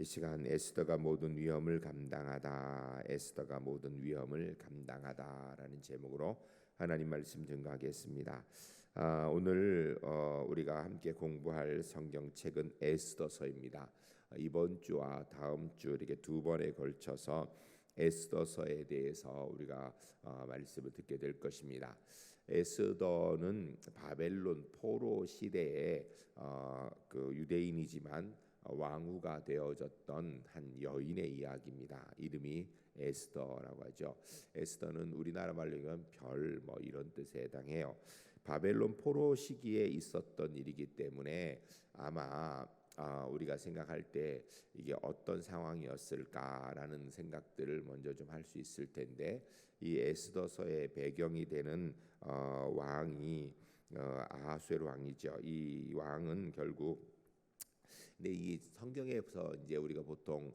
이 시간 에스더가 모든 위험을 감당하다, 에스더가 모든 위험을 감당하다라는 제목으로 하나님 말씀 증거하겠습니다. 오늘 우리가 함께 공부할 성경책은 에스더서입니다. 이번 주와 다음 주 이렇게 두 번에 걸쳐서 에스더서에 대해서 우리가 말씀을 듣게 될 것입니다. 에스더는 바벨론 포로 시대에 그 유대인이지만 왕후가 되어졌던 한 여인의 이야기입니다. 이름이 에스더라고 하죠. 에스더는 우리나라 말로 하면 별 뭐 이런 뜻에 해당해요. 바벨론 포로 시기에 있었던 일이기 때문에 아마 우리가 생각할 때 이게 어떤 상황이었을까라는 생각들을 먼저 좀 할 수 있을 텐데, 이 에스더서의 배경이 되는 왕이 아하수에로 왕이죠. 이 왕은 결국 근데 이 성경에서 이제 우리가 보통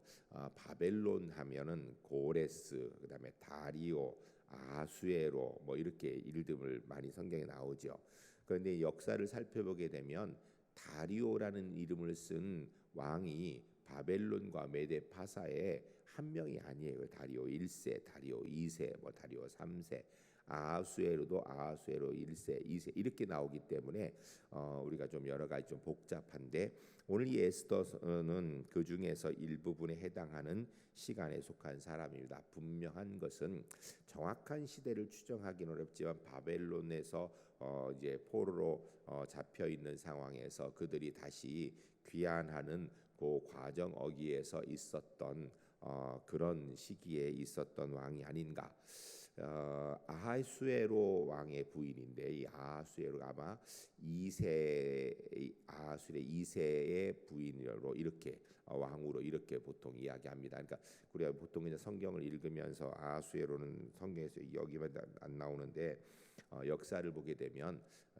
바벨론 하면은 고레스, 그다음에 다리오, 아수에로 뭐 이렇게 이름을 많이 성경에 나오죠. 그런데 역사를 살펴보게 되면 다리오라는 이름을 쓴 왕이 바벨론과 메데 파사의 한 명이 아니에요. 다리오 1세, 다리오 2세, 뭐 다리오 3세, 아하수에로도 아하수에로 1세, 2세 이렇게 나오기 때문에 우리가 좀 여러 가지 좀 복잡한데, 오늘 이 에스더는 그 중에서 일부분에 해당하는 시간에 속한 사람입니다. 분명한 것은 정확한 시대를 추정하기는 어렵지만 바벨론에서 이제 포로로 잡혀 있는 상황에서 그들이 다시 귀환하는 그 과정 어기에서 있었던 그런 시기에 있었던 왕이 아닌가. 아하수에로 왕의 부인인데, 이 아하수에로가 아마 2세 아하수의 2세의 부인으로 이렇게 왕으로 이렇게 보통 이야기합니다. 그러니까 우리가 보통 이제 성경을 읽으면서 아하수에로는 성경에서 여기만 안 나오는데 역사를 보게 되면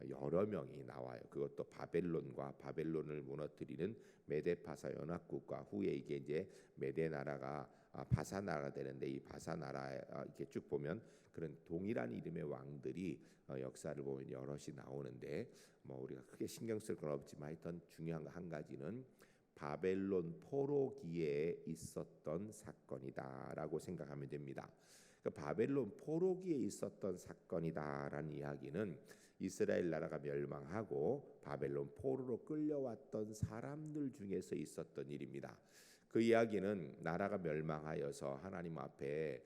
여러 명이 나와요. 그것도 바벨론과 바벨론을 무너뜨리는 메데파사 연합국과 후에 이게 이제 메데 나라가 바사 나라가 되는데, 이 바사 나라 이렇게 쭉 보면 그런 동일한 이름의 왕들이 역사를 보면 여럿이 나오는데, 뭐 우리가 크게 신경 쓸 건 없지만 하여튼 중요한 거 한 가지는 바벨론 포로기에 있었던 사건이다라고 생각하면 됩니다. 바벨론 포로기에 있었던 사건이다라는 이야기는 이스라엘 나라가 멸망하고 바벨론 포로로 끌려왔던 사람들 중에서 있었던 일입니다. 그 이야기는 나라가 멸망하여서 하나님 앞에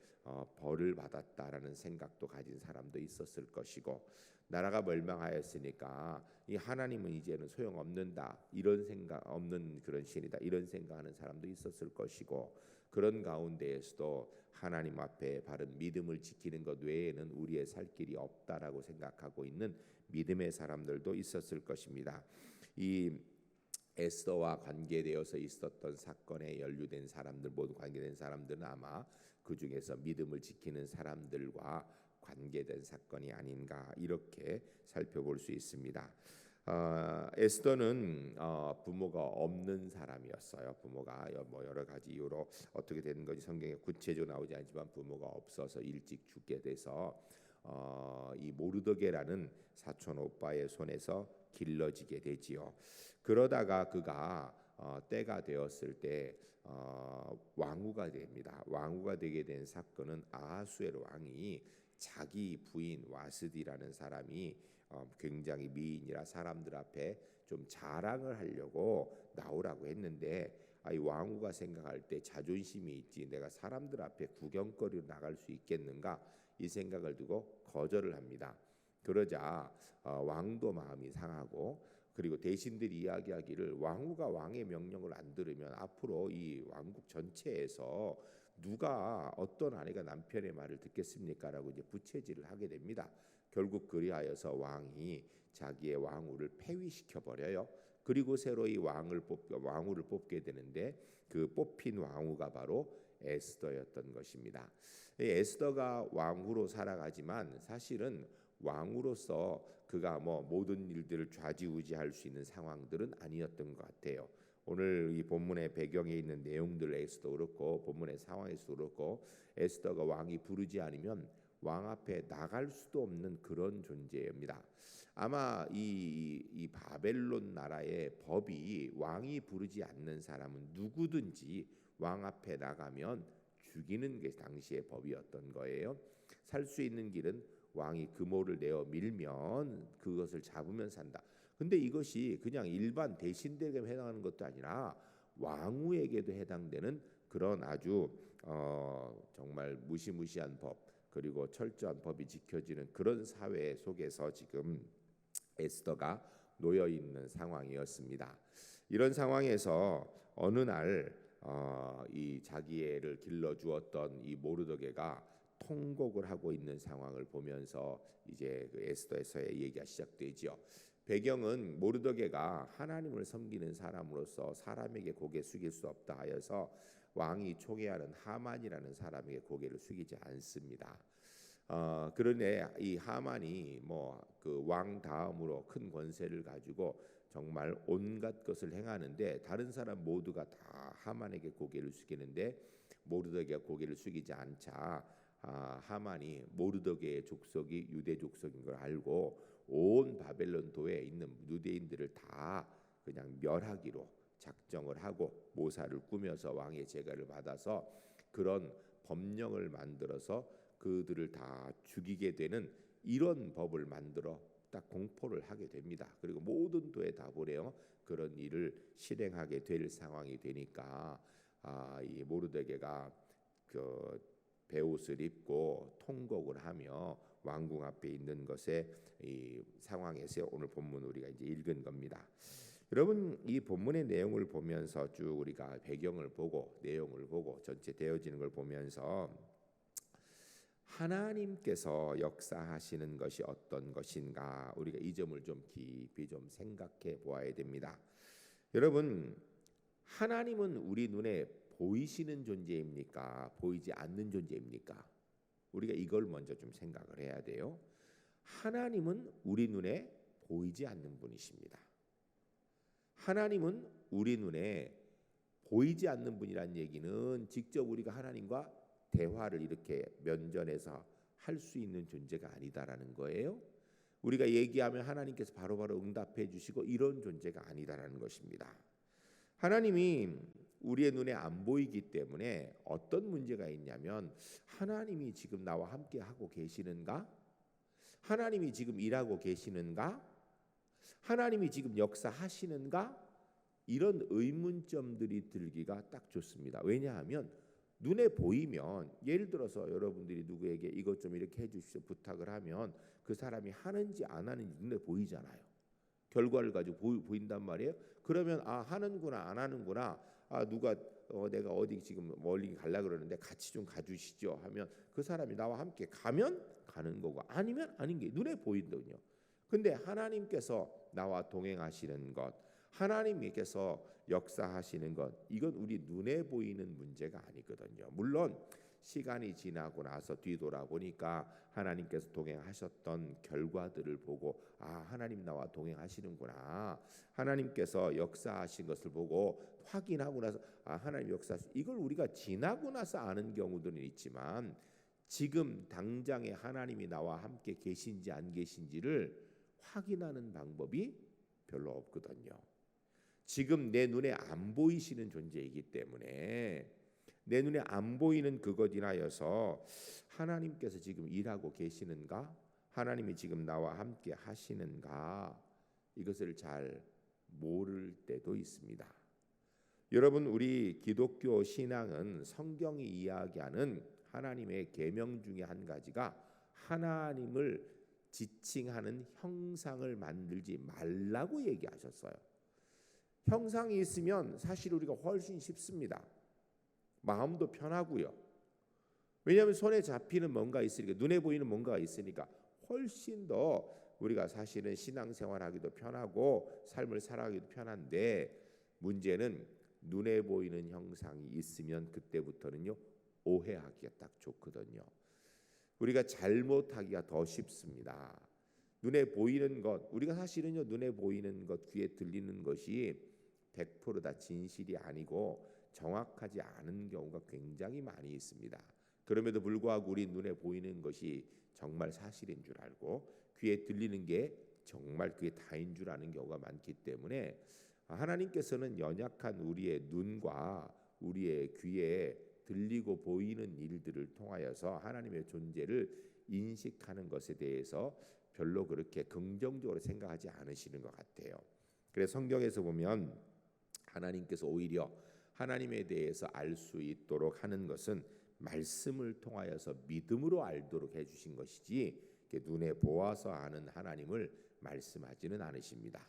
벌을 받았다라는 생각도 가진 사람도 있었을 것이고, 나라가 멸망하였으니까 이 하나님은 이제는 소용없는다, 이런 생각 없는 그런 신이다, 이런 생각하는 사람도 있었을 것이고, 그런 가운데에서도 하나님 앞에 바른 믿음을 지키는 것 외에는 우리의 살 길이 없다라고 생각하고 있는 믿음의 사람들도 있었을 것입니다. 이 에스더와 관계되어서 있었던 사건에 연루된 사람들, 모두 관계된 사람들은 아마 그 중에서 믿음을 지키는 사람들과 관계된 사건이 아닌가, 이렇게 살펴볼 수 있습니다. 에스더는 부모가 없는 사람이었어요. 부모가 뭐 여러 가지 이유로 어떻게 되는 건지 성경에 구체적으로 나오지 않지만 부모가 없어서 일찍 죽게 돼서 이 모르드게라는 사촌 오빠의 손에서 길러지게 되지요. 그러다가 그가 때가 되었을 때 왕후가 됩니다. 왕후가 되게 된 사건은 아하수에로 왕이 자기 부인 와스디라는 사람이 굉장히 미인이라 사람들 앞에 좀 자랑을 하려고 나오라고 했는데, 이 왕후가 생각할 때 자존심이 있지, 내가 사람들 앞에 구경거리로 나갈 수 있겠는가, 이 생각을 두고 거절을 합니다. 그러자 왕도 마음이 상하고, 그리고 대신들이 이야기하기를 왕후가 왕의 명령을 안 들으면 앞으로 이 왕국 전체에서 누가 어떤 아내가 남편의 말을 듣겠습니까라고 이제 부채질을 하게 됩니다. 결국 그리하여서 왕이 자기의 왕후를 폐위시켜 버려요. 그리고 새로 이 왕후를 뽑게 되는데, 그 뽑힌 왕후가 바로 에스더였던 것입니다. 에스더가 왕후로 살아가지만 사실은 왕으로서 그가 뭐 모든 일들을 좌지우지할 수 있는 상황들은 아니었던 것 같아요. 오늘 이 본문의 배경에 있는 내용들에서도 그렇고 본문의 상황에서도 그렇고, 에스더가 왕이 부르지 않으면 왕 앞에 나갈 수도 없는 그런 존재입니다. 아마 이 바벨론 나라의 법이 왕이 부르지 않는 사람은 누구든지 왕 앞에 나가면 죽이는 게 당시의 법이었던 거예요. 살 수 있는 길은 왕이 금호를 내어 밀면 그것을 잡으면 산다. 근데 이것이 그냥 일반 대신들에게 해당하는 것도 아니라 왕후에게도 해당되는 그런 아주 정말 무시무시한 법, 그리고 철저한 법이 지켜지는 그런 사회 속에서 지금 에스더가 놓여 있는 상황이었습니다. 이런 상황에서 어느 날 이 자기 애를 길러 주었던 이 모르드게가 통곡을 하고 있는 상황을 보면서 이제 그 에스더에서의 얘기가 시작되지요. 배경은 모르드게가 하나님을 섬기는 사람으로서 사람에게 고개 숙일 수 없다 하여서 왕이 총애하는 하만이라는 사람에게 고개를 숙이지 않습니다. 그런데 이 하만이 뭐 그 왕 다음으로 큰 권세를 가지고 정말 온갖 것을 행하는데 다른 사람 모두가 다 하만에게 고개를 숙이는데 모르드게가 고개를 숙이지 않자 하만이 모르드게의 족속이 유대 족속인 걸 알고 온 바벨론 도에 있는 유대인들을 다 그냥 멸하기로 작정을 하고 모사를 꾸며서 왕의 제가를 받아서 그런 법령을 만들어서 그들을 다 죽이게 되는 이런 법을 만들어 딱 공포를 하게 됩니다. 그리고 모든 도에 다 보내어 그런 일을 실행하게 될 상황이 되니까 이 모르드게가 그 베옷을 입고 통곡을 하며 왕궁 앞에 있는 것에 이 상황에서 오늘 본문 우리가 이제 읽은 겁니다. 여러분 이 본문의 내용을 보면서 쭉 우리가 배경을 보고 내용을 보고 전체 되어지는 걸 보면서 하나님께서 역사하시는 것이 어떤 것인가 우리가 이 점을 좀 깊이 좀 생각해 보아야 됩니다. 여러분 하나님은 우리 눈에 보이시는 존재입니까? 보이지 않는 존재입니까? 우리가 이걸 먼저 좀 생각을 해야 돼요. 하나님은 우리 눈에 보이지 않는 분이십니다. 하나님은 우리 눈에 보이지 않는 분이란 얘기는 직접 우리가 하나님과 대화를 이렇게 면전에서 할 수 있는 존재가 아니다라는 거예요. 우리가 얘기하면 하나님께서 바로바로 응답해 주시고 이런 존재가 아니다라는 것입니다. 하나님이 우리의 눈에 안 보이기 때문에 어떤 문제가 있냐면 하나님이 지금 나와 함께 하고 계시는가? 하나님이 지금 일하고 계시는가? 하나님이 지금 역사하시는가? 이런 의문점들이 들기가 딱 좋습니다. 왜냐하면 눈에 보이면 예를 들어서 여러분들이 누구에게 이것 좀 이렇게 해주십시오 부탁을 하면 그 사람이 하는지 안 하는지 눈에 보이잖아요. 결과를 가지고 보인단 말이에요. 그러면 하는구나 안 하는구나. 누가 내가 어디 지금 멀리 가려고 그러는데 같이 좀 가주시죠 하면 그 사람이 나와 함께 가면 가는 거고 아니면 아닌 게 눈에 보이거든요. 근데 하나님께서 나와 동행하시는 것, 하나님께서 역사하시는 것, 이건 우리 눈에 보이는 문제가 아니거든요. 물론 시간이 지나고 나서 뒤돌아보니까 하나님께서 동행하셨던 결과들을 보고 하나님 나와 동행하시는구나, 하나님께서 역사하신 것을 보고 확인하고 나서 하나님 역사하신, 이걸 우리가 지나고 나서 아는 경우들은 있지만 지금 당장에 하나님이 나와 함께 계신지 안 계신지를 확인하는 방법이 별로 없거든요. 지금 내 눈에 안 보이시는 존재이기 때문에 내 눈에 안 보이는 그것 인하여서 하나님께서 지금 일하고 계시는가? 하나님이 지금 나와 함께 하시는가? 이것을 잘 모를 때도 있습니다. 여러분 우리 기독교 신앙은 성경이 이야기하는 하나님의 계명 중에 한 가지가 하나님을 지칭하는 형상을 만들지 말라고 얘기하셨어요. 형상이 있으면 사실 우리가 훨씬 쉽습니다. 마음도 편하고요. 왜냐하면 손에 잡히는 뭔가 있으니까, 눈에 보이는 뭔가가 있으니까 훨씬 더 우리가 사실은 신앙생활하기도 편하고 삶을 살아가기도 편한데, 문제는 눈에 보이는 형상이 있으면 그때부터는요 오해하기가 딱 좋거든요. 우리가 잘못하기가 더 쉽습니다. 눈에 보이는 것, 우리가 사실은요 눈에 보이는 것, 귀에 들리는 것이 100% 진실이 아니고 정확하지 않은 경우가 굉장히 많이 있습니다. 그럼에도 불구하고 우리 눈에 보이는 것이 정말 사실인 줄 알고 귀에 들리는 게 정말 그게 다인 줄 아는 경우가 많기 때문에 하나님께서는 연약한 우리의 눈과 우리의 귀에 들리고 보이는 일들을 통하여서 하나님의 존재를 인식하는 것에 대해서 별로 그렇게 긍정적으로 생각하지 않으시는 것 같아요. 그래서 성경에서 보면 하나님께서 오히려 하나님에 대해서 알 수 있도록 하는 것은 말씀을 통하여서 믿음으로 알도록 해주신 것이지 눈에 보아서 아는 하나님을 말씀하지는 않으십니다.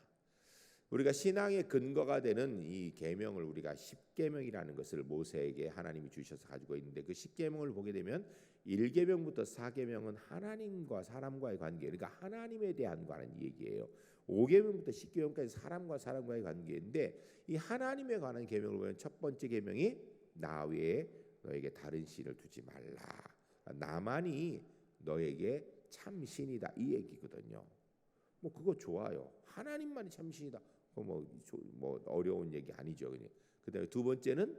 우리가 신앙의 근거가 되는 이 계명을 우리가 십계명이라는 것을 모세에게 하나님이 주셔서 가지고 있는데 그 십계명을 보게 되면 1계명부터 4계명은 하나님과 사람과의 관계, 그러니까 하나님에 대한 관한 얘기예요. 5계명부터 10계명까지 사람과 사람과의 관계인데 이 하나님에 관한 계명을 보면 첫 번째 계명이 나 외에 너에게 다른 신을 두지 말라. 나만이 너에게 참 신이다 이 얘기거든요. 뭐 그거 좋아요. 하나님만이 참 신이다. 뭐 어려운 얘기 아니죠. 그냥. 그다음에 두 번째는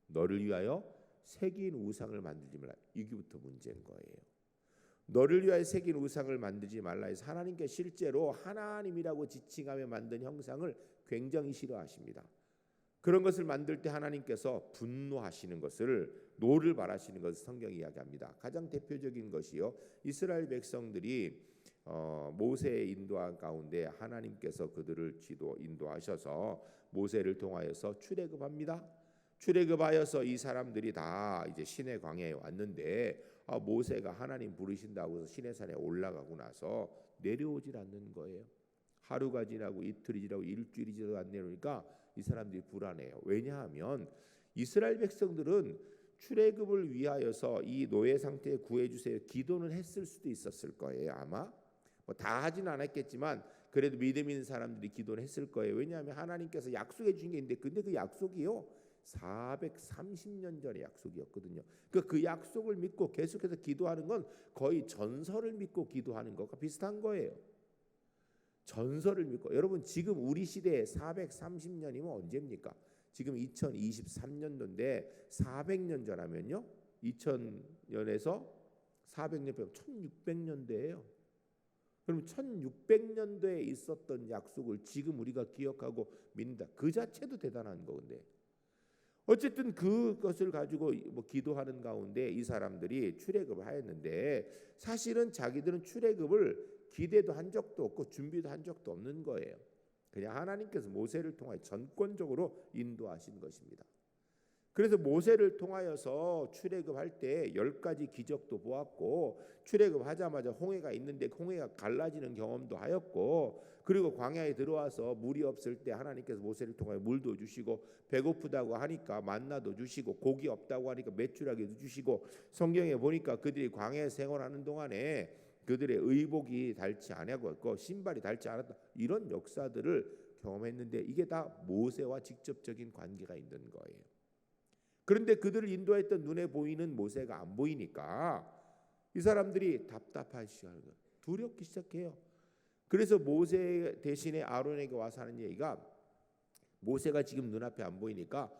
너를 위하여 새긴 우상을 만들지 말라. 이게부터 문제인 거예요. 너를 위하여 새긴 우상을 만들지 말라 해서 하나님께 실제로 하나님이라고 지칭하며 만든 형상을 굉장히 싫어하십니다. 그런 것을 만들 때 하나님께서 분노하시는 것을 노를 바라시는 것을 성경이 이야기합니다. 가장 대표적인 것이요. 이스라엘 백성들이 모세의 인도한 가운데 하나님께서 그들을 인도하셔서 모세를 통하여서 출애굽합니다. 출애굽하여서 이 사람들이 다 이제 시내 광야에 왔는데 모세가 하나님 부르신다고 해서 시내산에 올라가고 나서 내려오질 않는 거예요. 하루가 지나고 이틀이 지나고 일주일이 지나도 안 내려오니까 이 사람들이 불안해요. 왜냐하면 이스라엘 백성들은 출애굽을 위하여서 이 노예 상태에 구해주세요 기도는 했을 수도 있었을 거예요. 아마 다 하진 않았겠지만 그래도 믿음 있는 사람들이 기도는 했을 거예요. 왜냐하면 하나님께서 약속해 주신 게 있는데 근데 그 약속이요 430년 전의 약속이었거든요. 그 약속을 믿고 계속해서 기도하는 건 거의 전설을 믿고 기도하는 것과 비슷한 거예요. 전설을 믿고. 여러분 지금 우리 시대에 430년이면 언제입니까? 지금 2023년도인데 400년 전하면요 2000년에서 400년 빼면 1600년대예요. 그럼 1600년도에 있었던 약속을 지금 우리가 기억하고 믿는다. 그 자체도 대단한 건데. 어쨌든 그것을 가지고 기도하는 가운데 이 사람들이 출애굽을 하였는데 사실은 자기들은 출애굽을 기대도 한 적도 없고 준비도 한 적도 없는 거예요. 그냥 하나님께서 모세를 통하여 전권적으로 인도하신 것입니다. 그래서 모세를 통하여서 출애굽할 때 10가지 기적도 보았고 출애굽하자마자 홍해가 있는데 홍해가 갈라지는 경험도 하였고 그리고 광야에 들어와서 물이 없을 때 하나님께서 모세를 통하여 물도 주시고 배고프다고 하니까 만나도 주시고 고기 없다고 하니까 메추라기도 주시고 성경에 보니까 그들이 광야에 생활하는 동안에 그들의 의복이 닳지 아니하고 신발이 닳지 않았다 이런 역사들을 경험했는데 이게 다 모세와 직접적인 관계가 있는 거예요. 그런데 그들을 인도했던 눈에 보이는 모세가 안 보이니까 이 사람들이 답답하기 시작해요. 두렵기 시작해요. 그래서 모세 대신에 아론에게 와서 하는 얘기가 모세가 지금 눈앞에 안 보이니까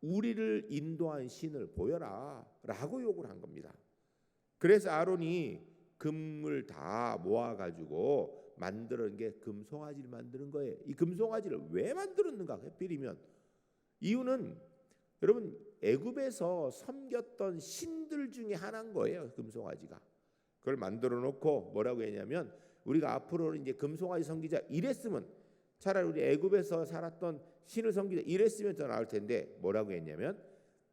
우리를 인도한 신을 보여라 라고 요구를 한 겁니다. 그래서 아론이 금을 다 모아가지고 만드는 게 금송아지를 만드는 거예요. 이 금송아지를 왜 만들었는가 하필이면 이유는 여러분 애굽에서 섬겼던 신들 중에 하나인 거예요. 금송아지가. 그걸 만들어 놓고 뭐라고 했냐면 우리가 앞으로는 이제 금송아지 섬기자 이랬으면 차라리 우리 애굽에서 살았던 신을 섬기자 이랬으면 더 나을 텐데 뭐라고 했냐면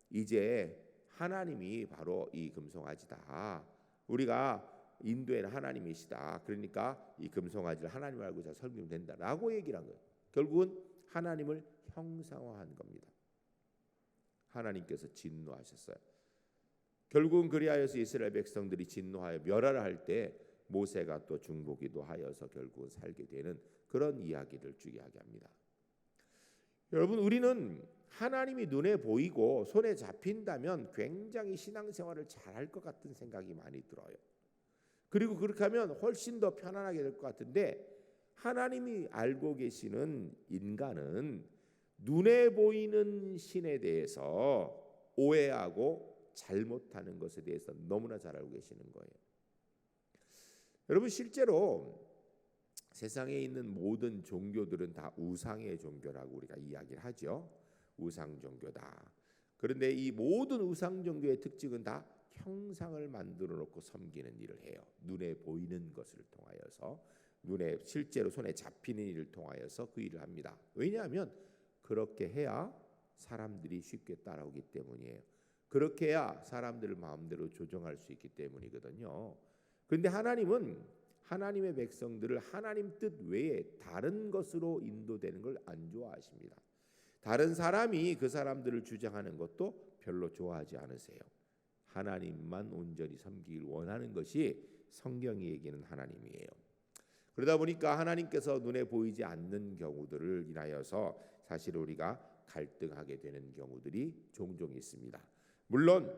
이제 하나님이 바로 이 금송아지다. 우리가 인도에는 하나님이시다. 그러니까 이 금송아지를 하나님 알고 자 섬기면 된다라고 얘기를 한 거예요. 결국은 하나님을 형상화한 겁니다. 하나님께서 진노하셨어요. 결국은 그리하여서 이스라엘 백성들이 진노하여 멸하라 할 때 모세가 또 중보기도 하여서 결국은 살게 되는 그런 이야기를 쭉 이야기합니다. 여러분 우리는 하나님이 눈에 보이고 손에 잡힌다면 굉장히 신앙생활을 잘할 것 같은 생각이 많이 들어요. 그리고 그렇게 하면 훨씬 더 편안하게 될 것 같은데 하나님이 알고 계시는 인간은 눈에 보이는 신에 대해서 오해하고 잘못하는 것에 대해서 너무나 잘 알고 계시는 거예요. 여러분 실제로 세상에 있는 모든 종교들은 다 우상의 종교라고 우리가 이야기를 하죠. 우상 종교다. 그런데 이 모든 우상 종교의 특징은 다 형상을 만들어 놓고 섬기는 일을 해요. 눈에 보이는 것을 통하여서, 눈에 실제로 손에 잡히는 일을 통하여서 그 일을 합니다. 왜냐하면 그렇게 해야 사람들이 쉽게 따라오기 때문이에요. 그렇게 해야 사람들을 마음대로 조종할 수 있기 때문이거든요. 그런데 하나님은 하나님의 백성들을 하나님 뜻 외에 다른 것으로 인도되는 걸 안 좋아하십니다. 다른 사람이 그 사람들을 주장하는 것도 별로 좋아하지 않으세요. 하나님만 온전히 섬기길 원하는 것이 성경이 얘기하는 하나님이에요. 그러다 보니까 하나님께서 눈에 보이지 않는 경우들을 인하여서 사실 우리가 갈등하게 되는 경우들이 종종 있습니다. 물론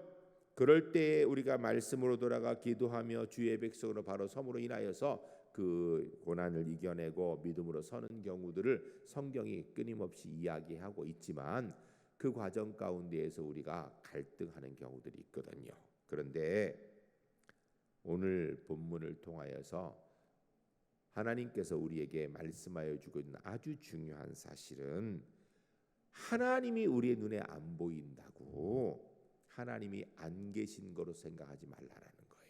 그럴 때 우리가 말씀으로 돌아가 기도하며 주의 백성으로 바로 섬으로 인하여서 그 고난을 이겨내고 믿음으로 서는 경우들을 성경이 끊임없이 이야기하고 있지만 그 과정 가운데에서 우리가 갈등하는 경우들이 있거든요. 그런데 오늘 본문을 통하여서 하나님께서 우리에게 말씀하여 주고 있는 아주 중요한 사실은 하나님이 우리의 눈에 안 보인다고 하나님이 안 계신 거로 생각하지 말라라는 거예요.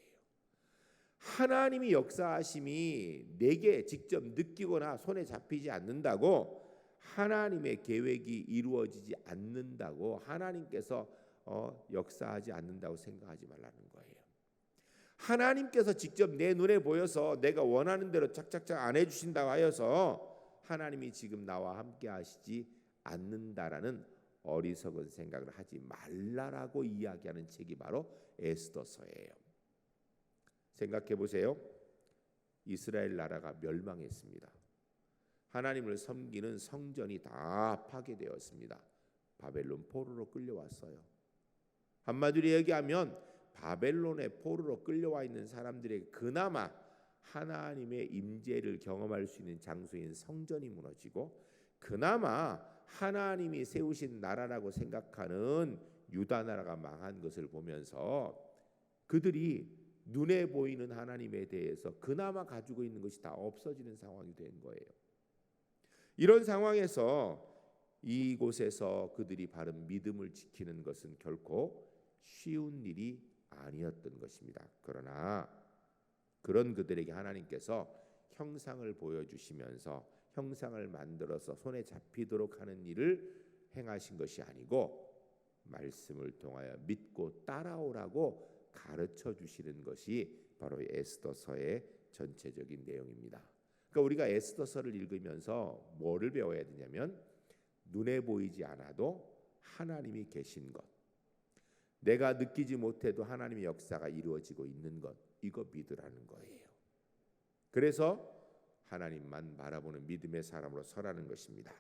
하나님이 역사하심이 내게 직접 느끼거나 손에 잡히지 않는다고 하나님의 계획이 이루어지지 않는다고 하나님께서 역사하지 않는다고 생각하지 말라는 거예요. 하나님께서 직접 내 눈에 보여서 내가 원하는 대로 착착착 안 해주신다고 하여서 하나님이 지금 나와 함께 하시지 않는다라는 어리석은 생각을 하지 말라라고 이야기하는 책이 바로 에스더서예요. 생각해 보세요. 이스라엘 나라가 멸망했습니다. 하나님을 섬기는 성전이 다 파괴되었습니다. 바벨론 포로로 끌려왔어요. 한마디로 얘기하면 바벨론의 포로로 끌려와 있는 사람들에게 그나마 하나님의 임재를 경험할 수 있는 장소인 성전이 무너지고 그나마 하나님이 세우신 나라라고 생각하는 유다 나라가 망한 것을 보면서 그들이 눈에 보이는 하나님에 대해서 그나마 가지고 있는 것이 다 없어지는 상황이 된 거예요. 이런 상황에서 이곳에서 그들이 바른 믿음을 지키는 것은 결코 쉬운 일이 아니었던 것입니다. 그러나 그런 그들에게 하나님께서 형상을 보여주시면서 형상을 만들어서 손에 잡히도록 하는 일을 행하신 것이 아니고 말씀을 통하여 믿고 따라오라고 가르쳐 주시는 것이 바로 에스더서의 전체적인 내용입니다. 그러니까 우리가 에스더서를 읽으면서 뭐를 배워야 되냐면 눈에 보이지 않아도 하나님이 계신 것, 내가 느끼지 못해도 하나님의 역사가 이루어지고 있는 것, 이거 믿으라는 거예요. 그래서 하나님만 바라보는 믿음의 사람으로 서라는 것입니다.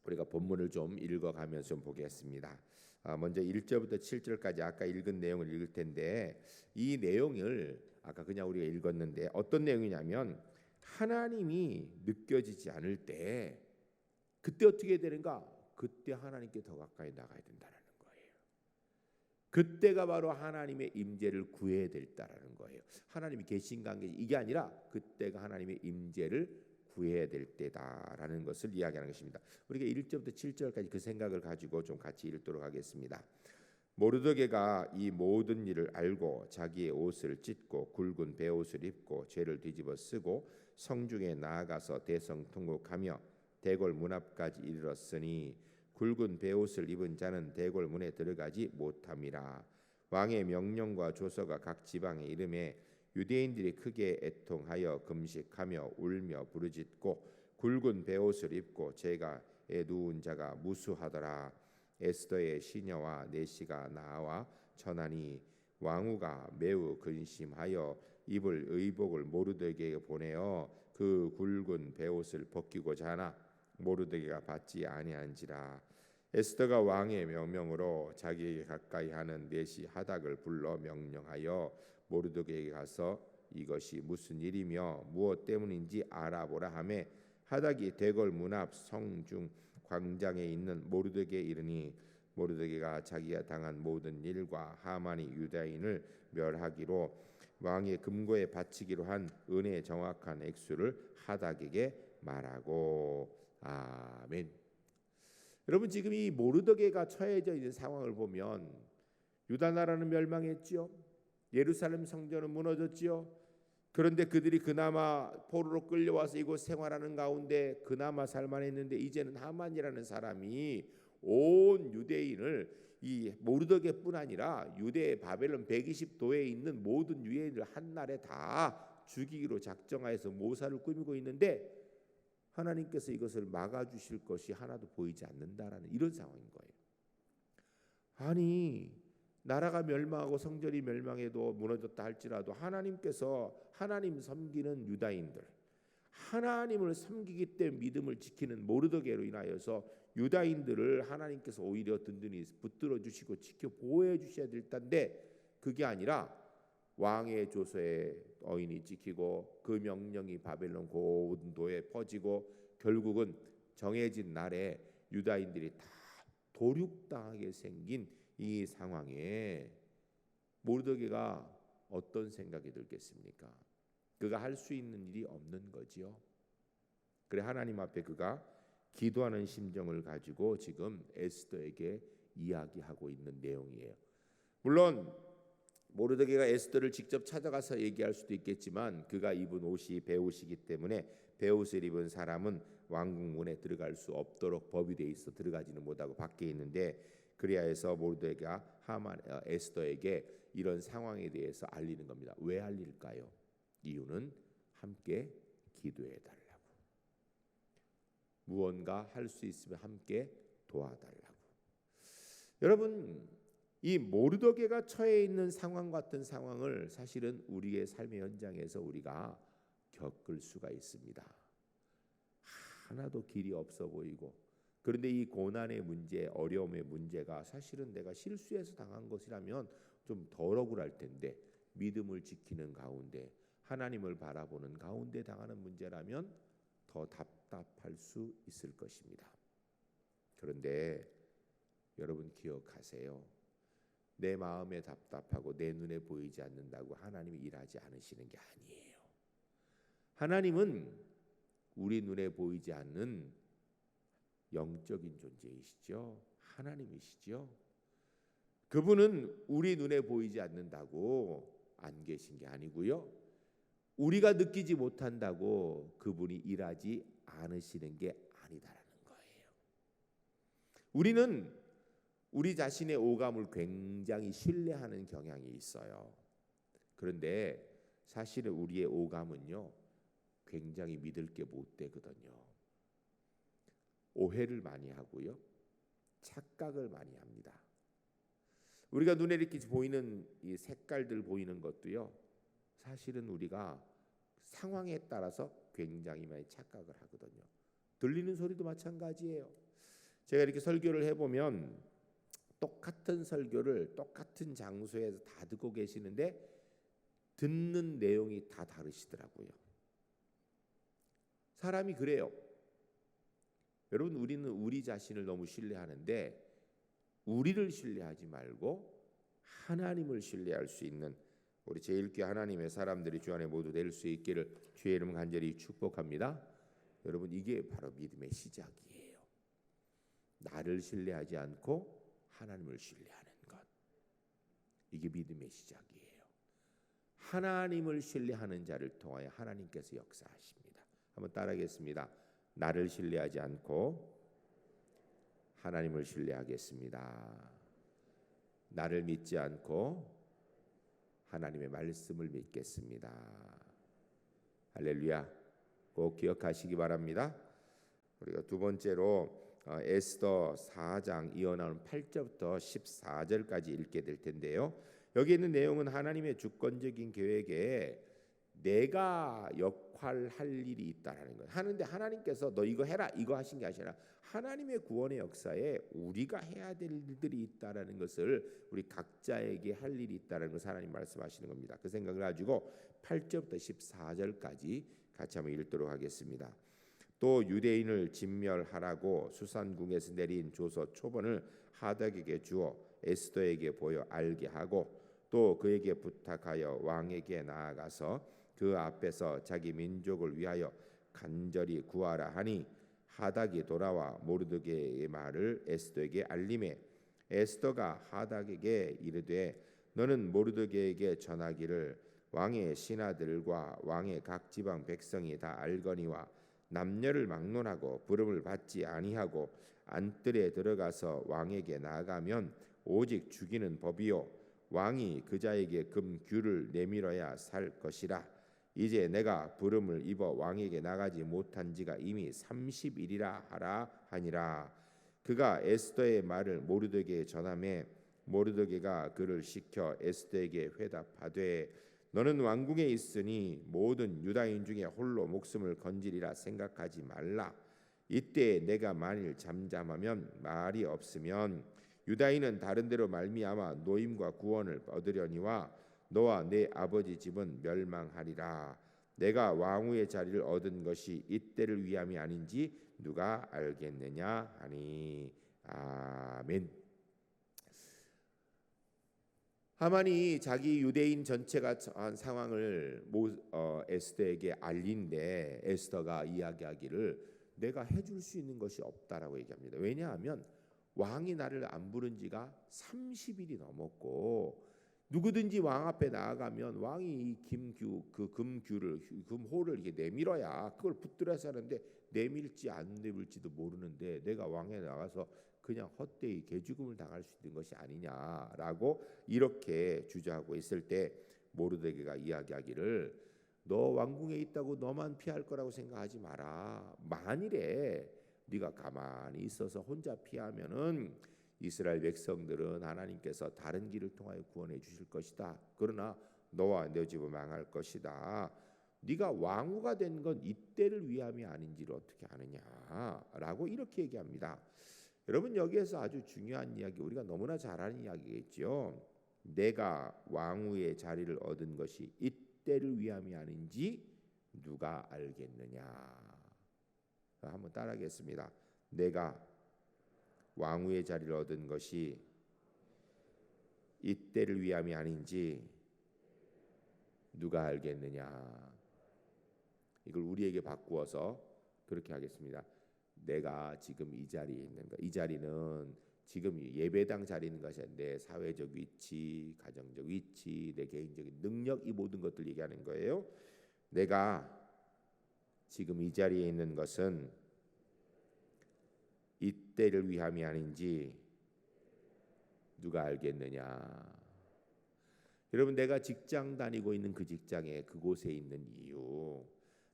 우리가 본문을 좀 읽어가면서 좀 보겠습니다. 먼저 1절부터 7절까지 아까 읽은 내용을 읽을 텐데 이 내용을 아까 그냥 우리가 읽었는데 어떤 내용이냐면 하나님이 느껴지지 않을 때 그때 어떻게 되는가? 그때 하나님께 더 가까이 나가야 된다는 거예요. 그때가 바로 하나님의 임재를 구해야 된다는 거예요. 하나님이 계신 관계 이게 아니라 그때가 하나님의 임재를 구해야 될 때다라는 것을 이야기하는 것입니다. 우리가 1절부터 7절까지 그 생각을 가지고 좀 같이 읽도록 하겠습니다. 모르드게가 이 모든 일을 알고 자기의 옷을 찢고 굵은 베옷을 입고 죄를 뒤집어 쓰고 성중에 나아가서 대성통곡하며 대궐 문 앞까지 이르렀으니 굵은 베옷을 입은 자는 대궐 문에 들어가지 못함이라. 왕의 명령과 조서가 각 지방에 이름에 유대인들이 크게 애통하여 금식하며 울며 부르짖고 굵은 베옷을 입고 제가에 누운 자가 무수하더라. 에스더의 시녀와 내시가 나와 전하니 왕후가 매우 근심하여 입을 의복을 모르드게에게 보내어 그 굵은 베옷을 벗기고자 하나 모르드게가 받지 아니한지라. 에스더가 왕의 명령으로 자기에게 가까이 하는 내시 하닥을 불러 명령하여 모르드게에게 가서 이것이 무슨 일이며 무엇 때문인지 알아보라 하매 하닥이 대궐 문 앞 성중 광장에 있는 모르드게에 이르니 모르드게가 자기가 당한 모든 일과 하만이 유다인을 멸하기로 왕의 금고에 바치기로 한 은혜의 정확한 액수를 하닥에게 말하고. 아멘. 여러분, 지금 이 모르드게가 처해져 있는 상황을 보면 유다 나라는 멸망했지요. 예루살렘 성전은 무너졌지요. 그런데 그들이 그나마 포로로 끌려와서 이곳 생활하는 가운데 그나마 살만했는데, 이제는 하만이라는 사람이 온 유대인을, 이 모르드게뿐 아니라 유대의 바벨론 120도에 있는 모든 유대인을 한날에 다 죽이기로 작정하여서 모사를 꾸미고 있는데, 하나님께서 이것을 막아주실 것이 하나도 보이지 않는다라는 이런 상황인 거예요. 아니, 나라가 멸망하고 성전이 멸망해도 무너졌다 할지라도 하나님께서 하나님 섬기는 유다인들, 하나님을 섬기기 때문에 믿음을 지키는 모르드게로 인하여서 유다인들을 하나님께서 오히려 든든히 붙들어 주시고 지켜 보호해 주셔야 될 텐데, 그게 아니라 왕의 조서에 어인이 찍히고 그 명령이 바벨론 고도에 퍼지고 결국은 정해진 날에 유다인들이 다 도륙당하게 생긴 이 상황에 모르드게가 어떤 생각이 들겠습니까? 그가 할 수 있는 일이 없는 거지요. 그래 하나님 앞에 그가 기도하는 심정을 가지고 지금 에스더에게 이야기하고 있는 내용이에요. 물론 모르드게가 에스더를 직접 찾아가서 얘기할 수도 있겠지만, 그가 입은 옷이 베옷이기 때문에 베옷을 입은 사람은 왕궁문에 들어갈 수 없도록 법이 돼 있어 들어가지는 못하고 밖에 있는데, 그래야 해서 모르드게가 에스더에게 이런 상황에 대해서 알리는 겁니다. 왜 알릴까요? 이유는 함께 기도해 달라고. 무언가 할 수 있으면 함께 도와달라고. 여러분, 이 모르드게가 처해 있는 상황 같은 상황을 사실은 우리의 삶의 현장에서 우리가 겪을 수가 있습니다. 하나도 길이 없어 보이고, 그런데 이 고난의 문제, 어려움의 문제가 사실은 내가 실수해서 당한 것이라면 좀 덜 억울할 텐데, 믿음을 지키는 가운데 하나님을 바라보는 가운데 당하는 문제라면 더 답답할 수 있을 것입니다. 그런데 여러분 기억하세요. 내 마음에 답답하고 내 눈에 보이지 않는다고 하나님이 일하지 않으시는 게 아니에요. 하나님은 우리 눈에 보이지 않는 영적인 존재이시죠. 하나님이시죠. 그분은 우리 눈에 보이지 않는다고 안 계신 게 아니고요, 우리가 느끼지 못한다고 그분이 일하지 않으시는 게 아니다라는 거예요. 우리는 우리 자신의 오감을 굉장히 신뢰하는 경향이 있어요. 그런데 사실은 우리의 오감은요, 굉장히 믿을 게 못 되거든요. 오해를 많이 하고요, 착각을 많이 합니다. 우리가 눈에 이렇게 보이는 이 색깔들 보이는 것도요, 사실은 우리가 상황에 따라서 굉장히 많이 착각을 하거든요. 들리는 소리도 마찬가지예요. 제가 이렇게 설교를 해보면 똑같은 설교를 똑같은 장소에서 다 듣고 계시는데 듣는 내용이 다 다르시더라고요. 사람이 그래요. 여러분, 우리는 우리 자신을 너무 신뢰하는데 우리를 신뢰하지 말고 하나님을 신뢰할 수 있는 우리 제1교 하나님의 사람들이 주 안에 모두 될 수 있기를 주의 이름 간절히 축복합니다. 여러분, 이게 바로 믿음의 시작이에요. 나를 신뢰하지 않고 하나님을 신뢰하는 것, 이게 믿음의 시작이에요. 하나님을 신뢰하는 자를 통하여 하나님께서 역사하십니다. 한번 따라하겠습니다. 나를 신뢰하지 않고 하나님을 신뢰하겠습니다. 나를 믿지 않고 하나님의 말씀을 믿겠습니다. 할렐루야. 꼭 기억하시기 바랍니다. 우리가 두 번째로 에스더 4장 이어나오는 8절부터 14절까지 읽게 될 텐데요. 여기 있는 내용은 하나님의 주권적인 계획에 내가 역할할 일이 있다라는 거예요. 하는데 하나님께서 너 이거 해라 이거 하신 게 아니라 하나님의 구원의 역사에 우리가 해야 될 일들이 있다라는 것을, 우리 각자에게 할 일이 있다라는 것을 하나님 말씀하시는 겁니다. 그 생각을 가지고 8절부터 14절까지 같이 한번 읽도록 하겠습니다. 또 유대인을 진멸하라고 수산궁에서 내린 조서 초본을 하닥에게 주어 에스더에게 보여 알게 하고, 또 그에게 부탁하여 왕에게 나아가서 그 앞에서 자기 민족을 위하여 간절히 구하라 하니 하닥이 돌아와 모르드게의 말을 에스더에게 알림해 에스더가 하닥에게 이르되 너는 모르드게에게 전하기를 왕의 신하들과 왕의 각 지방 백성이 다 알거니와 남녀를 막론하고 부름을 받지 아니하고 안뜰에 들어가서 왕에게 나아가면 오직 죽이는 법이요 왕이 그 자에게 금규를 내밀어야 살 것이라. 이제 내가 부름을 입어 왕에게 나가지 못한 지가 이미 30일이라 하라 하니라. 그가 에스더의 말을 모르드게에 전하매 모르드게가 그를 시켜 에스더에게 회답하되 너는 왕궁에 있으니 모든 유다인 중에 홀로 목숨을 건지리라 생각하지 말라. 이때 내가 만일 잠잠하면 말이 없으면 유다인은 다른 데로 말미암아 노임과 구원을 얻으려니와 너와 내 아버지 집은 멸망하리라. 내가 왕후의 자리를 얻은 것이 이때를 위함이 아닌지 누가 알겠느냐 하니. 아멘. 하만이 자기 유대인 전체가 처한 상황을 에스더에게 알린데 에스더가 이야기하기를 내가 해줄 수 있는 것이 없다라고 얘기합니다. 왜냐하면 왕이 나를 안 부른 지가 30일이 넘었고 누구든지 왕 앞에 나아가면 왕이 이 금규를 금호를 이렇게 내밀어야 그걸 붙들어서 하는데 내밀지 안 내밀지도 모르는데 내가 왕에 나가서 그냥 헛되이 개죽음을 당할 수 있는 것이 아니냐라고 이렇게 주장하고 있을 때 모르드게가 이야기하기를 너 왕궁에 있다고 너만 피할 거라고 생각하지 마라. 만일에 네가 가만히 있어서 혼자 피하면은 이스라엘 백성들은 하나님께서 다른 길을 통하여 구원해 주실 것이다. 그러나 너와 내 집은 망할 것이다. 네가 왕후가 된 건 이때를 위함이 아닌지를 어떻게 아느냐라고 이렇게 얘기합니다. 여러분 여기에서 아주 중요한 이야기, 우리가 너무나 잘 아는 이야기겠죠. 내가 왕후의 자리를 얻은 것이 이때를 위함이 아닌지 누가 알겠느냐. 한번 따라하겠습니다. 내가 왕후의 자리를 얻은 것이 이때를 위함이 아닌지 누가 알겠느냐. 이걸 우리에게 바꾸어서 그렇게 하겠습니다. 내가 지금 이 자리에 있는 것, 이 자리는 지금 예배당 자리에 있는 것이 아니라 내 사회적 위치, 가정적 위치, 내 개인적인 능력, 이 모든 것들 얘기하는 거예요. 내가 지금 이 자리에 있는 것은 이때를 위함이 아닌지 누가 알겠느냐. 여러분 내가 직장 다니고 있는 그 직장에 그곳에 있는 이유,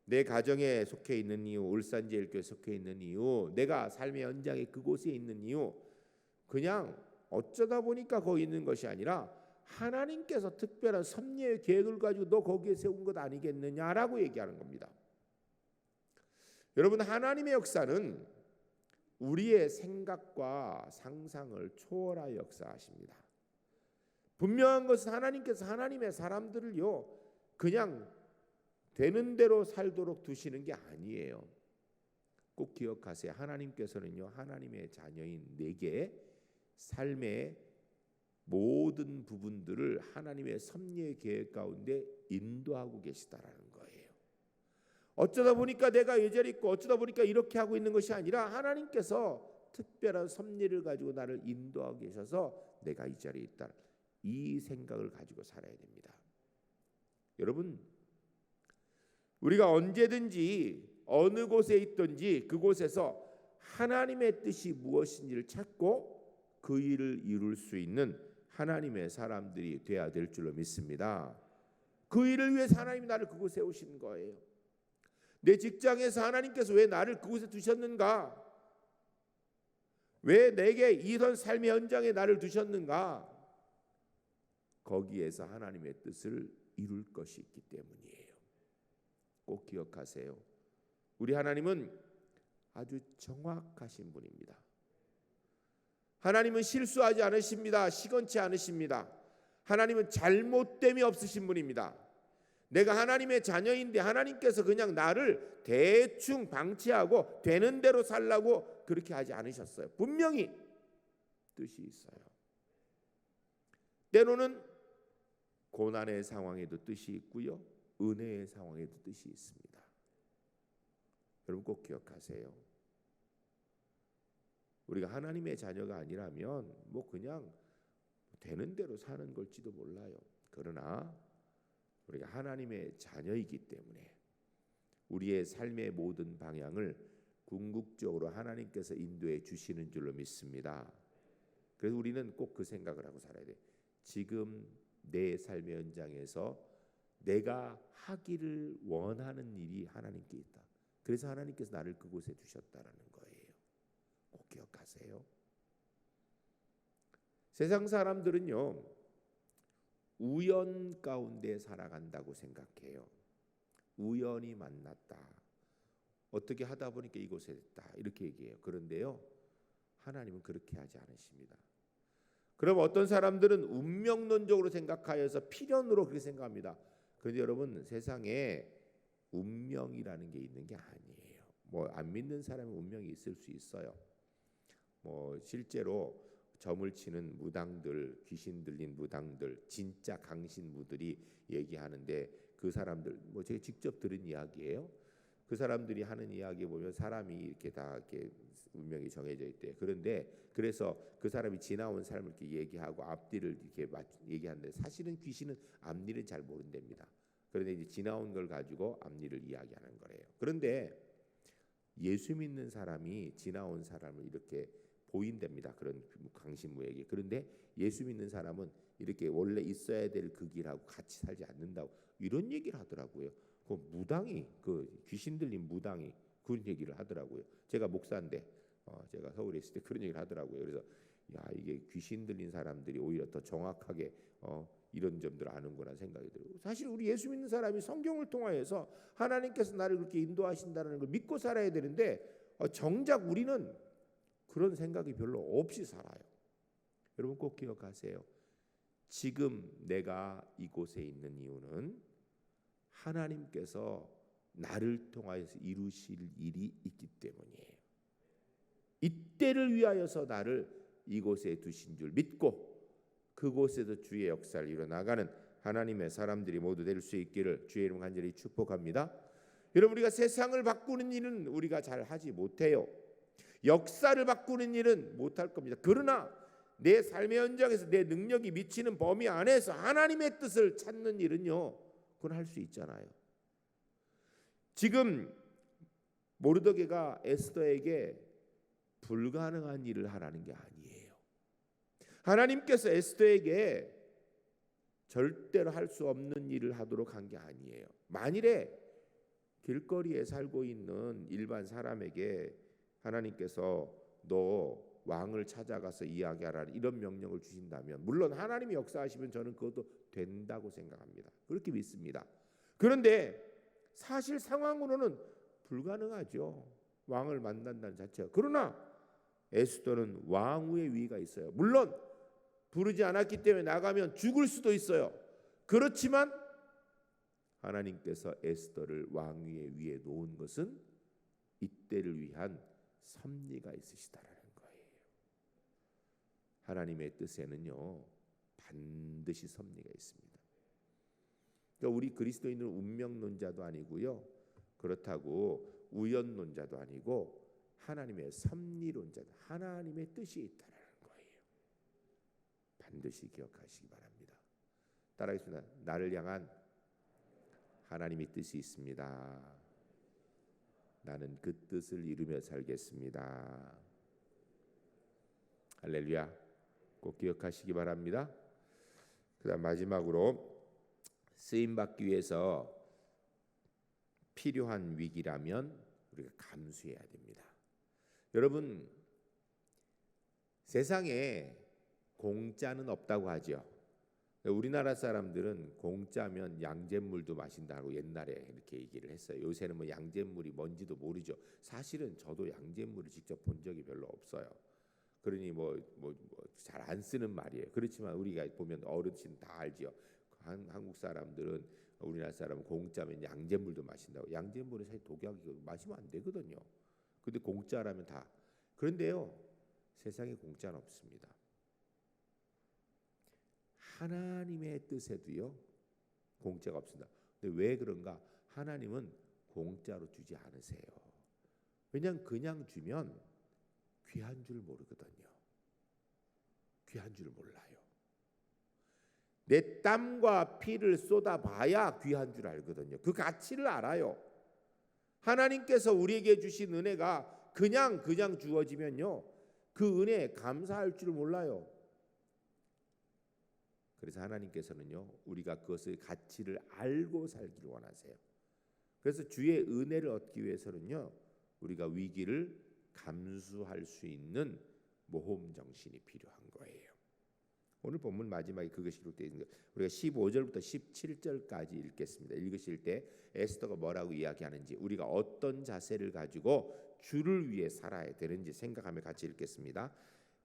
내 가정에 속해 있는 이유, 울산제일교회에 속해 있는 이유, 내가 삶의 현장에 그곳에 있는 이유, 그냥 어쩌다 보니까 거기 있는 것이 아니라 하나님께서 특별한 섭리의 계획을 가지고 너 거기에 세운 것 아니겠느냐라고 얘기하는 겁니다. 여러분 하나님의 역사는 우리의 생각과 상상을 초월하여 역사하십니다. 분명한 것은 하나님께서 하나님의 사람들을요 그냥 되는 대로 살도록 두시는 게 아니에요. 꼭 기억하세요. 하나님께서는요 하나님의 자녀인 내게 삶의 모든 부분들을 하나님의 섭리의 계획 가운데 인도하고 계시다라는 거예요. 어쩌다 보니까 내가 이 자리에 있고 어쩌다 보니까 이렇게 하고 있는 것이 아니라 하나님께서 특별한 섭리를 가지고 나를 인도하고 계셔서 내가 이 자리에 있다. 이 생각을 가지고 살아야 됩니다. 여러분 우리가 언제든지 어느 곳에 있든지 그곳에서 하나님의 뜻이 무엇인지를 찾고 그 일을 이룰 수 있는 하나님의 사람들이 되어야 될 줄로 믿습니다. 그 일을 위해서 하나님이 나를 그곳에 세우신 거예요. 내 직장에서 하나님께서 왜 나를 그곳에 두셨는가? 왜 내게 이런 삶의 현장에 나를 두셨는가? 거기에서 하나님의 뜻을 이룰 것이 있기 때문이에요. 꼭 기억하세요. 우리 하나님은 아주 정확하신 분입니다. 하나님은 실수하지 않으십니다. 시건치 않으십니다. 하나님은 잘못됨이 없으신 분입니다. 내가 하나님의 자녀인데 하나님께서 그냥 나를 대충 방치하고 되는 대로 살라고 그렇게 하지 않으셨어요. 분명히 뜻이 있어요. 때로는 고난의 상황에도 뜻이 있고요, 은혜의 상황에도 뜻이 있습니다. 여러분 꼭 기억하세요. 우리가 하나님의 자녀가 아니라면 뭐 그냥 되는 대로 사는 걸지도 몰라요. 그러나 우리가 하나님의 자녀이기 때문에 우리의 삶의 모든 방향을 궁극적으로 하나님께서 인도해 주시는 줄로 믿습니다. 그래서 우리는 꼭 그 생각을 하고 살아야 돼. 지금 내 삶의 현장에서 내가 하기를 원하는 일이 하나님께 있다. 그래서 하나님께서 나를 그곳에 두셨다라는 거예요. 꼭 기억하세요. 세상 사람들은요, 우연 가운데 살아간다고 생각해요. 우연히 만났다, 어떻게 하다 보니까 이곳에 됐다, 이렇게 얘기해요. 그런데요, 하나님은 그렇게 하지 않으십니다. 그럼 어떤 사람들은 운명론적으로 생각하여서 필연으로 그렇게 생각합니다. 그런데 여러분, 세상에 운명이라는 게 있는 게 아니에요. 뭐 안 믿는 사람은 운명이 있을 수 있어요. 뭐 실제로 점을 치는 무당들, 귀신 들린 무당들, 진짜 강신무들이 얘기하는데, 그 사람들 뭐 제가 직접 들은 이야기예요. 그 사람들이 하는 이야기 보면 사람이 이렇게 다 이렇게 운명이 정해져 있대요. 그런데 그래서 그 사람이 지나온 삶을 이렇게 얘기하고 앞뒤를 이렇게 얘기하는데, 사실은 귀신은 앞뒤를 잘 모른답니다. 그런데 이제 지나온 걸 가지고 앞뒤를 이야기하는 거래요. 그런데 예수 믿는 사람이 지나온 사람을 이렇게 보인답니다. 그런 강신무에게. 그런데 예수 믿는 사람은 이렇게 원래 있어야 될 그 길하고 같이 살지 않는다고, 이런 얘기를 하더라고요. 그 무당이, 그 귀신 들린 무당이 그런 얘기를 하더라고요. 제가 목사인데 제가 서울에 있을 때 그런 얘기를 하더라고요. 그래서 야, 이게 귀신 들린 사람들이 오히려 더 정확하게 이런 점들을 아는구나 생각이 들어요. 사실 우리 예수 믿는 사람이 성경을 통하여서 하나님께서 나를 그렇게 인도하신다는 걸 믿고 살아야 되는데, 정작 우리는 그런 생각이 별로 없이 살아요. 여러분 꼭 기억하세요. 지금 내가 이곳에 있는 이유는 하나님께서 나를 통하여서 이루실 일이 있기 때문이에요. 이때를 위하여서 나를 이곳에 두신 줄 믿고 그곳에서 주의 역사를 이뤄나가는 하나님의 사람들이 모두 될 수 있기를 주의 이름 간절히 축복합니다. 여러분, 우리가 세상을 바꾸는 일은 우리가 잘 하지 못해요. 역사를 바꾸는 일은 못할 겁니다. 그러나 내 삶의 현장에서 내 능력이 미치는 범위 안에서 하나님의 뜻을 찾는 일은요, 그건 할 수 있잖아요. 지금 모르드게가 에스더에게 불가능한 일을 하라는 게 아니에요. 하나님께서 에스더에게 절대로 할 수 없는 일을 하도록 한 게 아니에요. 만일에 길거리에 살고 있는 일반 사람에게 하나님께서 너 왕을 찾아가서 이야기하라, 이런 명령을 주신다면, 물론 하나님이 역사하시면 저는 그것도 된다고 생각합니다. 그렇게 믿습니다. 그런데 사실 상황으로는 불가능하죠. 왕을 만난다는 자체가. 그러나 에스더는 왕후의 위가 있어요. 물론 부르지 않았기 때문에 나가면 죽을 수도 있어요. 그렇지만 하나님께서 에스더를 왕위의 위에 놓은 것은 이때를 위한 섭리가 있으시다라는 거예요. 하나님의 뜻에는요, 반드시 섭리가 있습니다. 그러니까 우리 그리스도인은 운명론자도 아니고요, 그렇다고 우연론자도 아니고 하나님의 섭리론자다. 하나님의 뜻이 있다라는 거예요. 반드시 기억하시기 바랍니다. 따라하겠습니다. 나를 향한 하나님의 뜻이 있습니다. 나는 그 뜻을 이루며 살겠습니다. 할렐루야. 꼭 기억하시기 바랍니다. 그다음 마지막으로 쓰임받기 위해서 필요한 위기라면 우리가 감수해야 됩니다. 여러분, 세상에 공짜는 없다고 하죠. 우리나라 사람들은 공짜면 양잿물도 마신다고 옛날에 이렇게 얘기를 했어요. 요새는 뭐 양잿물이 뭔지도 모르죠. 사실은 저도 양잿물을 직접 본 적이 별로 없어요. 그러니 잘 안 쓰는 말이에요. 그렇지만 우리가 보면 어르신 다 알죠. 한국 사람들은, 우리나라 사람은 공짜면 양잿물도 마신다고. 양잿물은 사실 독약이고 마시면 안 되거든요. 근데 공짜라면 다. 그런데요, 세상에 공짜는 없습니다. 하나님의 뜻에도요 공짜가 없습니다. 근데 왜 그런가? 하나님은 공짜로 주지 않으세요. 왜냐하면 그냥 주면 귀한 줄 모르거든요. 귀한 줄 몰라요. 내 땀과 피를 쏟아봐야 귀한 줄 알거든요. 그 가치를 알아요. 하나님께서 우리에게 주신 은혜가 그냥 주어지면요 그 은혜에 감사할 줄 몰라요. 그래서 하나님께서는요 우리가 그것의 가치를 알고 살기를 원하세요. 그래서 주의 은혜를 얻기 위해서는요 우리가 위기를 감수할 수 있는 모험 정신이 필요한 거예요. 오늘 본문 마지막에 그것이 기록되어 있는 거예요. 우리가 15절부터 17절까지 읽겠습니다. 읽으실 때 에스더가 뭐라고 이야기하는지, 우리가 어떤 자세를 가지고 주를 위해 살아야 되는지 생각하며 같이 읽겠습니다.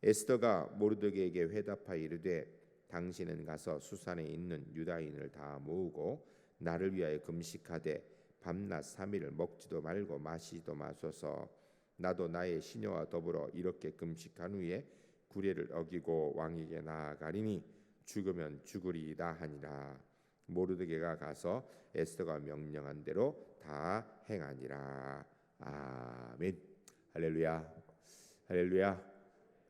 에스더가 모르드게에게 회답하여 이르되 당신은 가서 수산에 있는 유다인을 다 모으고 나를 위하여 금식하되 밤낮 3일을 먹지도 말고 마시지도 마소서. 나도 나의 시녀와 더불어 이렇게 금식한 후에 규례를 어기고 왕에게 나아가리니 죽으면 죽으리이다 하니라. 모르드게가 가서 에스더가 명령한 대로 다 행하니라. 아멘. 할렐루야. 할렐루야.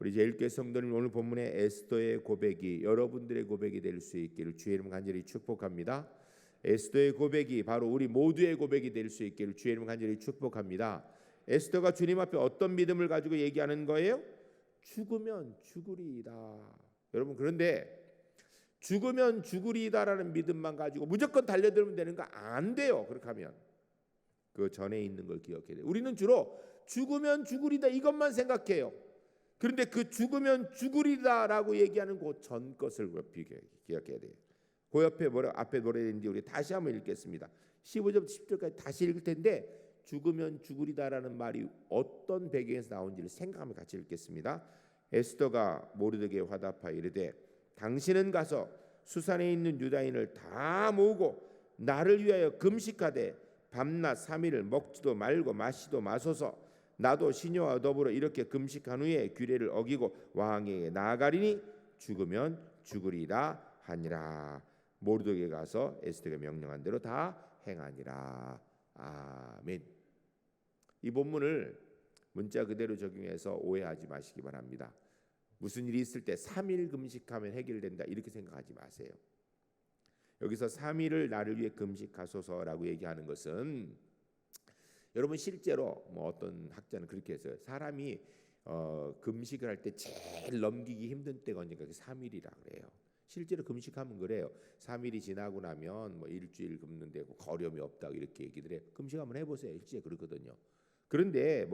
우리 제일교회 성도님, 오늘 본문의 에스더의 고백이 여러분들의 고백이 될 수 있기를 주의 이름 간절히 축복합니다. 에스더의 고백이 바로 우리 모두의 고백이 될 수 있기를 주의 이름 간절히 축복합니다. 에스더가 주님 앞에 어떤 믿음을 가지고 얘기하는 거예요? 죽으면 죽으리이다. 여러분, 그런데 죽으면 죽으리이다라는 믿음만 가지고 무조건 달려들면 되는 거 안 돼요. 그렇게 하면 그 전에 있는 걸 기억해야 돼요. 우리는 주로 죽으면 죽으리다 이것만 생각해요. 그런데 그 죽으면 죽으리다라고 얘기하는 그 전 것을 기억해야 돼요. 그 옆에 앞에 뭐라 했는지 우리 다시 한번 읽겠습니다. 15절부터 10절까지 다시 읽을 텐데 죽으면 죽으리다라는 말이 어떤 배경에서 나온지를 생각하며 같이 읽겠습니다. 에스더가 모르드게에 화답하여 이르되 당신은 가서 수산에 있는 유다인을 다 모으고 나를 위하여 금식하되 밤낮 3일을 먹지도 말고 마시도 마소서. 나도 시녀와 더불어 이렇게 금식한 후에 규례를 어기고 왕에게 나아가리니 죽으면 죽으리라 하니라. 모르드게 가서 에스더가 명령한 대로 다 행하니라. 아멘. 이 본문을 문자 그대로 적용해서 오해하지 마시기 바랍니다. 무슨 일이 있을 때 3일 금식하면 해결된다 이렇게 생각하지 마세요. 여기서 3일을 나를 위해 금식하소서라고 얘기하는 것은 여러분 실제로 어떤 학자는 그렇게 했어요. 사람이 금식을 할 때 제일 넘기기 힘든 때가 언젠가 3일이라 그래요. 실제로 금식하면 그래요. 3일이 지나고 나면 일주일 굶는데 거름이 없다고 이렇게 얘기들 해요. 금식 한번 해보세요. 일주일에 그렇거든요. 그런데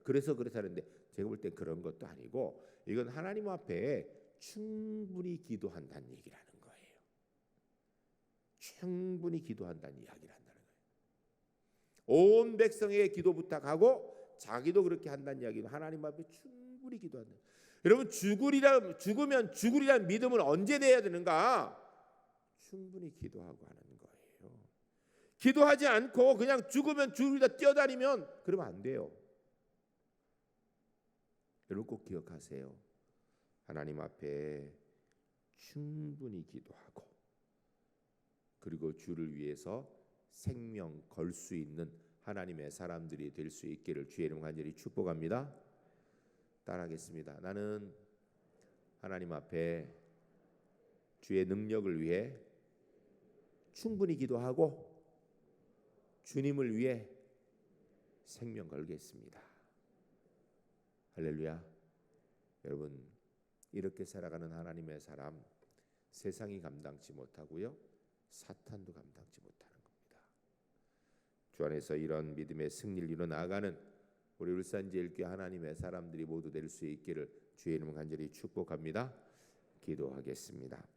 그래서 하는데 제가 볼 때 그런 것도 아니고 이건 하나님 앞에 충분히 기도한다는 얘기라는 거예요. 충분히 기도한다는 이야기를 한다는 거예요. 온 백성에게 기도 부탁하고 자기도 그렇게 한다는 이야기는 하나님 앞에 충분히 기도한다. 여러분 죽으면 죽으리라는 믿음은 언제 돼야 되는가? 충분히 기도하고 하는 거예요. 기도하지 않고 그냥 죽으면 죽으리다 뛰어다니면 그러면 안 돼요. 여러분 꼭 기억하세요. 하나님 앞에 충분히 기도하고 그리고 주를 위해서 생명 걸 수 있는 하나님의 사람들이 될 수 있기를 주의 이름 간절히 축복합니다. 따라하겠습니다. 나는 하나님 앞에 주의 능력을 위해 충분히 기도하고 주님을 위해 생명 걸겠습니다. 할렐루야. 여러분 이렇게 살아가는 하나님의 사람 세상이 감당치 못하고요. 사탄도 감당치 못하는 겁니다. 주 안에서 이런 믿음의 승리를 이뤄 나아가는 우리 울산제일교회 하나님의 사람들이 모두 될 수 있기를 주의 이름 간절히 축복합니다. 기도하겠습니다.